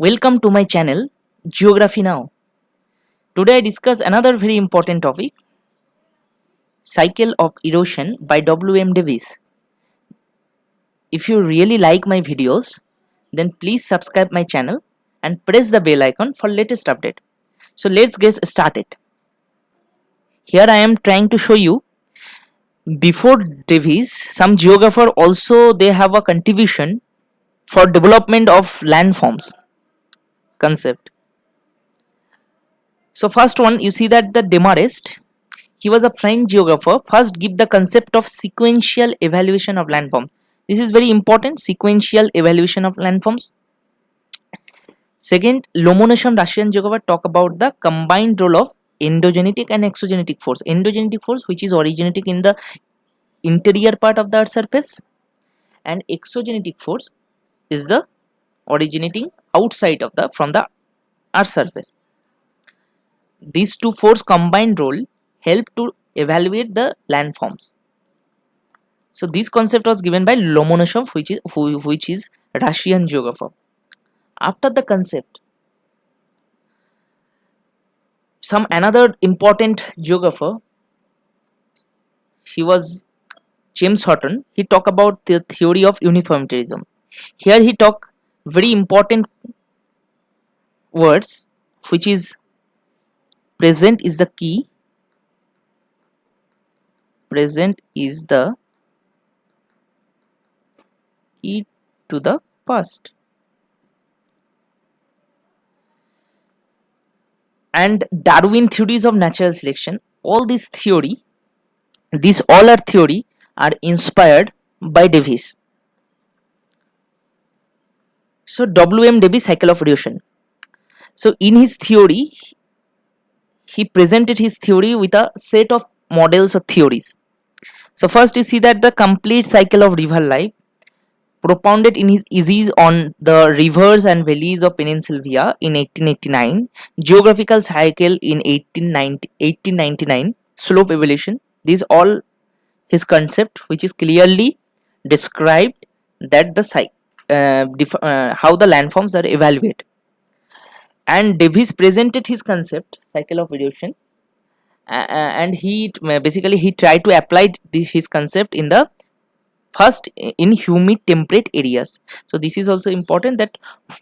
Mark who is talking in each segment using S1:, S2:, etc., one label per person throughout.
S1: Welcome to my channel Geography Now. Today I discuss another very important topic, Cycle of Erosion by W.M. Davis. If you really like my videos, then please subscribe my channel and press the bell icon for latest update. So let's get started. Here I am trying to show you before Davis, some geographer also they have a contribution for development of landforms concept. So first one, you see that the Demarest, he was a French geographer, first give the concept of sequential evaluation of landforms. This is very important, sequential evaluation of landforms. Second, Lomonosov, Russian geographer, talk about the combined role of endogenetic and exogenetic force. Endogenetic force, which is originating in the interior part of the Earth's surface, and exogenetic force is the originating outside of the from the Earth's surface. These two force combined role help to evaluate the landforms. So this concept was given by Lomonosov, which is Russian geographer. After the concept, some another important geographer, he was James Hutton. He talked about the theory of uniformitarianism. Here he talk very important words, which is present is the key. Present is the key to the past. And Darwin theories of natural selection. All this theory, these all are theory are inspired by Davis. So W.M. Davis cycle of erosion. So in his theory, he presented his theory with a set of models or theories. So first you see that the complete cycle of river life propounded in his essays on the rivers and valleys of Pennsylvania in 1889, geographical cycle in 1899, slope evolution. These all his concept, which is clearly described that the how the landforms are evaluated. And Davis presented his concept cycle of erosion, and he basically he tried to apply his concept in the first in humid temperate areas. So this is also important that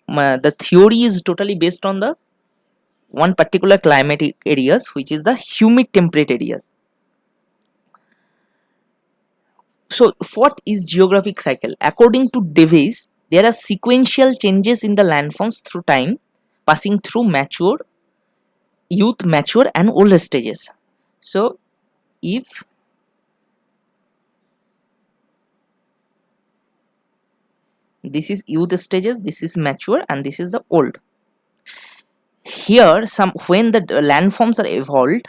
S1: the theory is totally based on the one particular climatic areas, which is the humid temperate areas. So what is geographic cycle? According to Davis, there are sequential changes in the landforms through time, passing through mature, youth, mature and old stages. So if this is youth stages, this is mature and this is the old. Here when the landforms are evolved,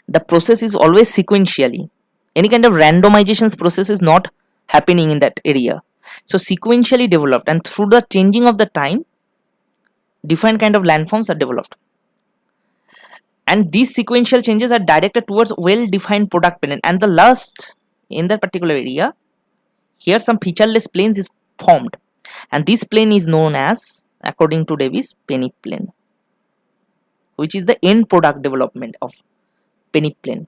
S1: the process is always sequentially. Any kind of randomizations process is not happening in that area. So sequentially developed, and through the changing of the time, different kind of landforms are developed. And these sequential changes are directed towards well-defined product plane, and the last in that particular area, here some featureless plains is formed, and this plane is known as, according to Davis, peneplain, which is the end product development of peneplain.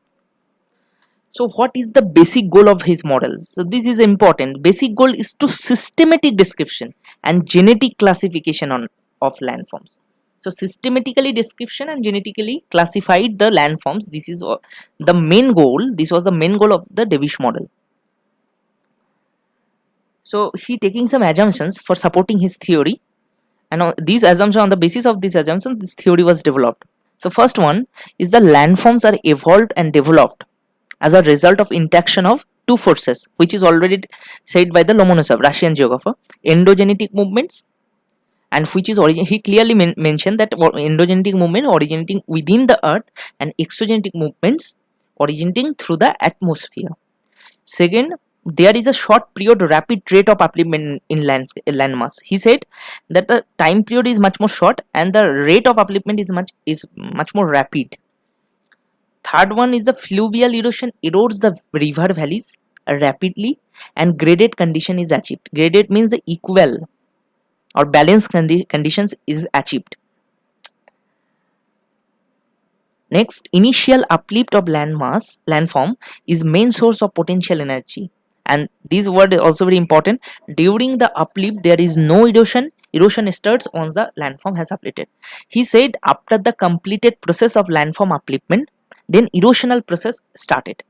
S1: So what is the basic goal of his models? So this is important. Basic goal is to systematic description and genetic classification of landforms. So systematically description and genetically classified the landforms. This is the main goal. This was the main goal of the Davis model. So he taking some assumptions for supporting his theory, and on these assumptions, on the basis of these assumptions, this theory was developed. So first one is the landforms are evolved and developed as a result of interaction of two forces, which is already said by the Lomonosov, Russian geographer, endogenetic movements, and which is he clearly mentioned that endogenetic movement originating within the earth and exogenetic movements originating through the atmosphere. Second, there is a short period rapid rate of upliftment in landmass. He said that the time period is much more short and the rate of upliftment is much more rapid. Third one is the fluvial erosion erodes the river valleys rapidly and graded condition is achieved. Graded means the equal or balanced conditions is achieved. Next, initial uplift of landform is main source of potential energy. And this word is also very important. During the uplift, there is no erosion. Erosion starts once the landform has uplifted. He said after the completed process of landform upliftment, then erosional process started.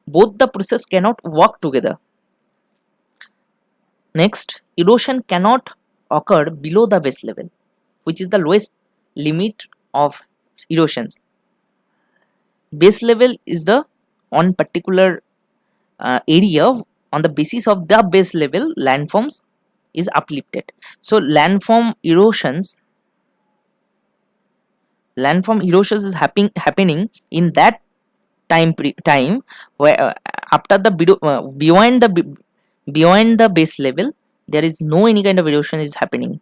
S1: Both the process cannot work together. Next, erosion cannot occur below the base level, which is the lowest limit of erosions. Base level is the on particular area on the basis of the base level landforms is uplifted. So landform erosions is happening in that time where after the beyond the base level there is no any kind of erosion is happening.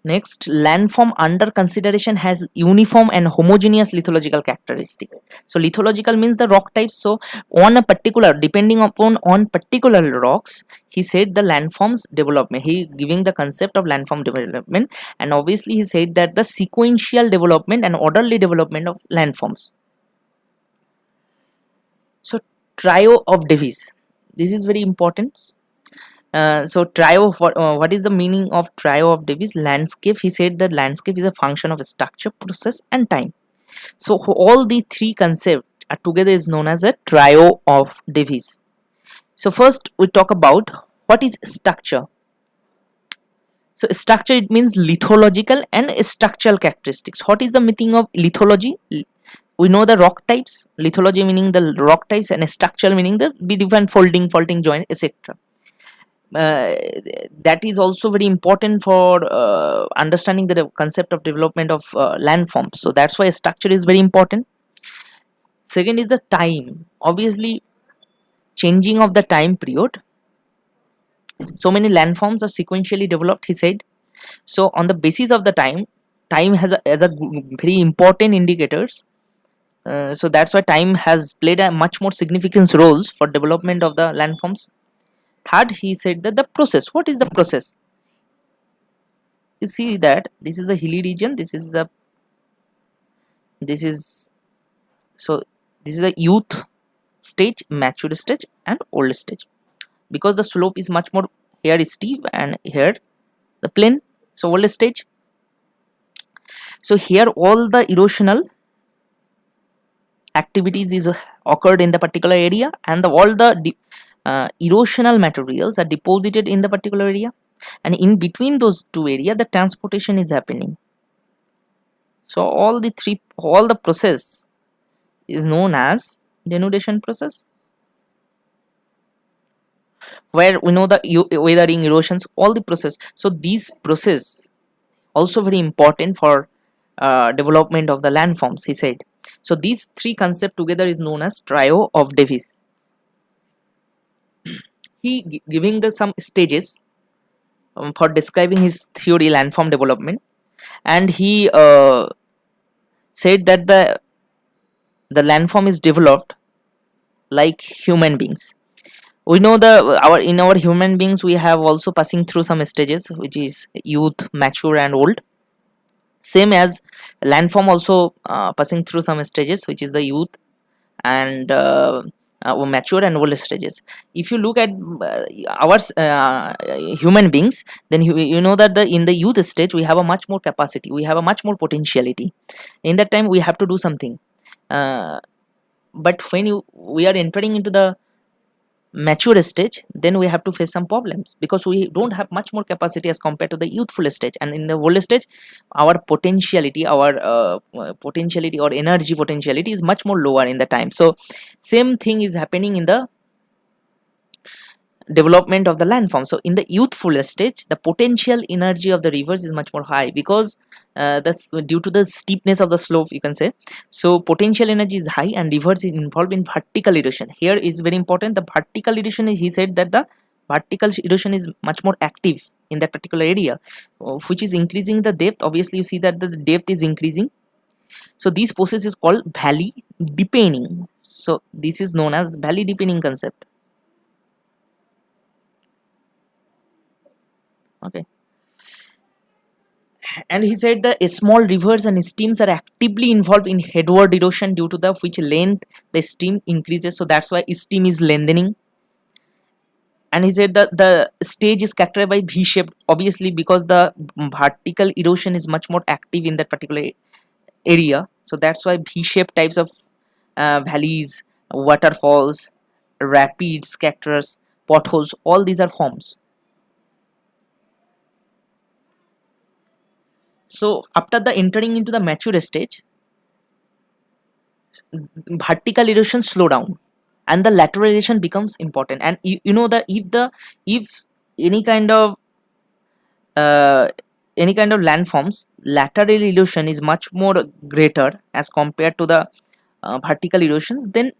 S1: Next, landform under consideration has uniform and homogeneous lithological characteristics. So lithological means the rock types. So on a particular, depending upon on particular rocks, he said the landforms development. He giving the concept of landform development, and obviously he said that the sequential development and orderly development of landforms. So trio of Davis. This is very important. So trio, what is the meaning of trio of Davis? Landscape. He said that landscape is a function of structure, process and time. So all the three concepts are together is known as a trio of Davis. So first we talk about what is structure. So structure, it means lithological and structural characteristics. What is the meaning of lithology? We know the rock types. Lithology meaning the rock types, and structural meaning the different folding, faulting joint, etc. That is also very important for understanding the concept of development of landforms. So that's why structure is very important. Second is the time. Obviously, changing of the time period. So many landforms are sequentially developed, he said. So on the basis of the time has a very important indicators. So that's why time has played a much more significant roles for development of the landforms. Third, he said that the process. What is the process? You see that this is the hilly region. This is so this is the youth stage, mature stage, and old stage. Because the slope is much more here is steep and here the plain. So old stage. So here all the erosional activities is occurred in the particular area, and all the erosional materials are deposited in the particular area, and in between those two areas the transportation is happening. So all the process is known as denudation process, where we know the weathering, erosions, all the process. So these process also very important for development of the landforms, he said. So these three concepts together is known as trio of Davis. He giving the some stages for describing his theory landform development, and he said that the landform is developed like human beings. We know in our human beings we have also passing through some stages, which is youth, mature and old. Same as landform also passing through some stages, which is the youth and mature and old stages. If you look at our human beings, then you know that in the youth stage we have a much more capacity, we have a much more potentiality. In that time we have to do something, but when we are entering into the mature stage, then we have to face some problems, because we don't have much more capacity as compared to the youthful stage. And in the old stage our potentiality or energy potentiality is much more lower in the time. So same thing is happening in the development of the landform. So in the youthful stage the potential energy of the rivers is much more high, because that's due to the steepness of the slope, you can say. So potential energy is high and rivers is involved in vertical erosion. Here is very important, the vertical erosion he said that the vertical erosion is much more active in that particular area, which is increasing the depth. Obviously you see that the depth is increasing. So this process is called valley deepening. So this is known as valley deepening concept. Okay, and he said the small rivers and streams are actively involved in headward erosion, due to the which length the stream increases, so that's why stream is lengthening. And he said that the stage is characterized by v-shaped, obviously because the vertical erosion is much more active in that particular area, so that's why v-shaped types of valleys, waterfalls, rapids, cactus, potholes, all these are forms. So after the entering into the mature stage, vertical erosion slow down and the lateral erosion becomes important. And you know that if any kind of uh, any kind of landforms, lateral erosion is much more greater as compared to the vertical erosions, then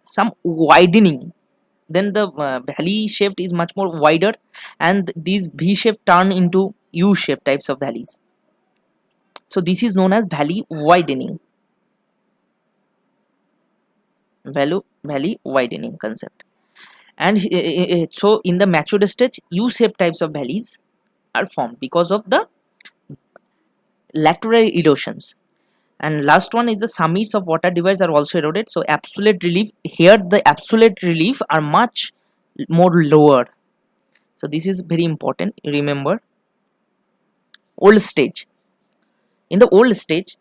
S1: some widening, then the valley shape is much more wider, and these v shape turn into u shape types of valleys. So this is known as valley widening, valley widening concept. And so in the mature stage, u shape types of valleys are formed because of the lateral erosions. And last one is the summits of water divides are also eroded, so absolute relief, here the absolute relief are much more lower. So this is very important, you remember. Old stage, in the old stage,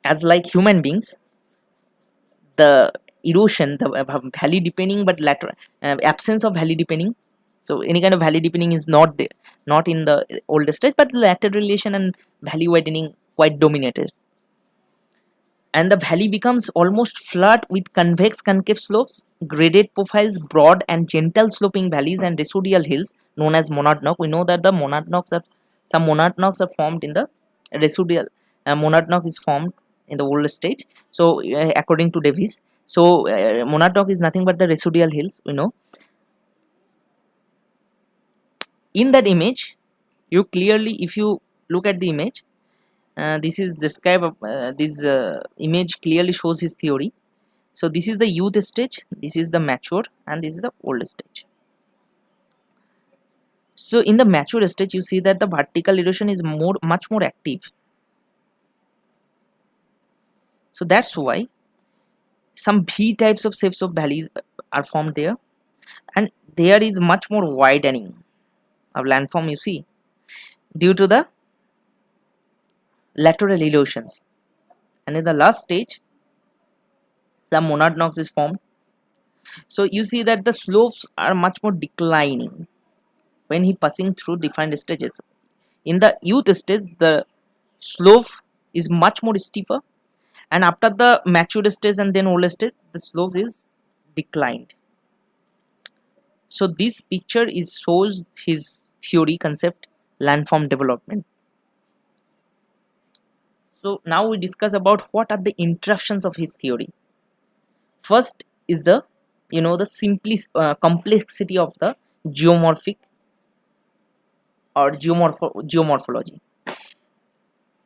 S1: as like human beings, the erosion, the valley deepening, but lateral absence of valley deepening, so any kind of valley deepening is not there, not in the old stage, but lateral relation and valley widening quite dominated. And the valley becomes almost flat with convex concave slopes, graded profiles, broad and gentle sloping valleys, and residual hills known as monadnock. We know that the monadnocks are, some monadnocks are formed in the residual. Monadnock is formed in the old stage. So according to Davis, so monadnock is nothing but the residual hills. We know. In that image, you clearly, if you look at the image, this is describe this image clearly shows his theory. So this is the youth stage, this is the mature, and this is the old stage. So in the mature stage, you see that the vertical erosion is much more active. So that's why some V types of shapes of valleys are formed there, and there is much more widening of landform, you see, due to the lateral erosions. And in the last stage, some monadnocks is formed. So you see that the slopes are much more declining when he passing through different stages. In the youth stage, the slope is much more steeper, and after the mature stage and then old stage, the slope is declined. So this picture is shows his theory concept, landform development. So now we discuss about what are the interruptions of his theory. First is the, you know, the complexity of the geomorphic or geomorphology.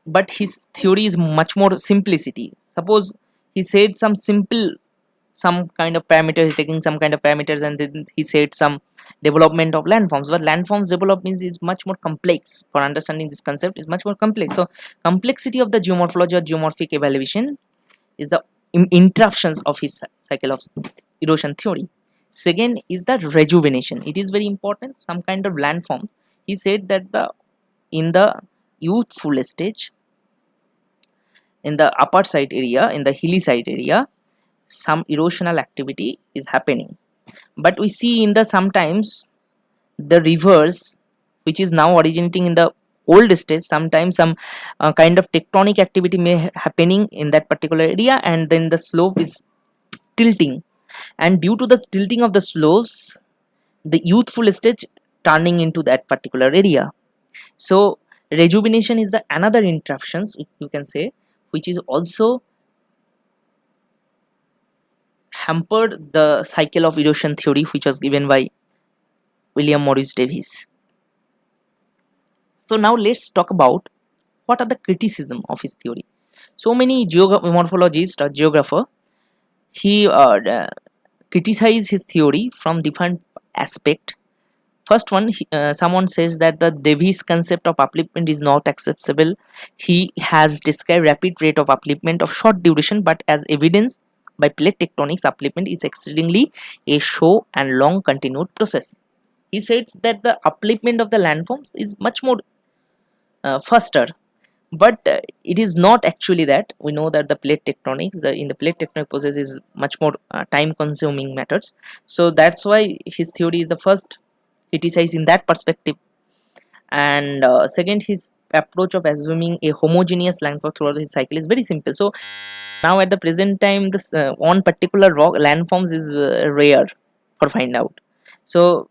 S1: But his theory is much more simplicity. Suppose he said some simple, some kind of parameter, he's taking some kind of parameters, and then he said some development of landforms, but landforms development is much more complex. For understanding this concept is much more complex. So complexity of the geomorphology or geomorphic evaluation is the interruptions of his cycle of erosion theory. Second is the rejuvenation. It is very important. Some kind of landforms, he said that the in the youthful stage, in the upper side area, in the hilly side area, some erosional activity is happening. But we see in the sometimes the rivers which is now originating in the old stage, sometimes some kind of tectonic activity may happening in that particular area, and then the slope is tilting, and due to the tilting of the slopes, the youthful stage turning into that particular area. So rejuvenation is the another interruptions, you can say, which is also hampered the cycle of erosion theory, which was given by William Morris Davies. So now let's talk about what are the criticism of his theory. So many geomorphologists or geographer, he criticized his theory from different aspect. First one, someone says that the Davis concept of upliftment is not acceptable. He has described rapid rate of upliftment of short duration, but as evidence by plate tectonics, upliftment is exceedingly a slow and long continued process. He says that the upliftment of the landforms is much more faster, but it is not actually that. We know that the plate tectonics, in the plate tectonic process is much more time consuming matters. So that's why his theory is the first criticized in that perspective. And second, his approach of assuming a homogeneous landform throughout his cycle is very simple. So now at the present time, this one particular rock landforms is rare for find out. So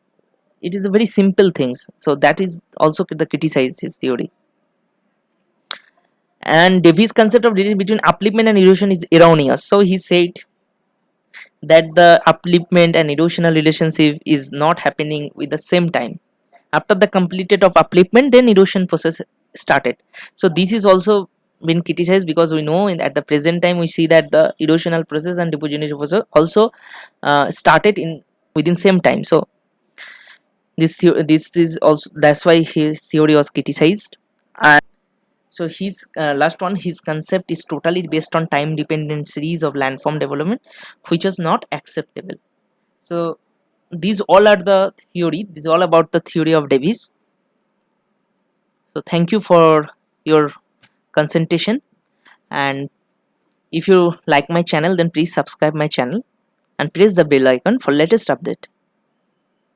S1: it is a very simple things. So that is also the criticize his theory. And Davis concept of relation between upliftment and erosion is erroneous. So he said that the upliftment and erosional relationship is not happening with the same time. After the completed of upliftment, then erosion process started. So this is also been criticized, because we know at the present time we see that the erosional process and deposition process also started in within same time. So this is also, that's why his theory was criticized. And so his last one, his concept is totally based on time dependent series of landform development, which is not acceptable. So these all are the theory, this is all about the theory of Davis. So thank you for your concentration, and if you like my channel, then please subscribe my channel and press the bell icon for latest update.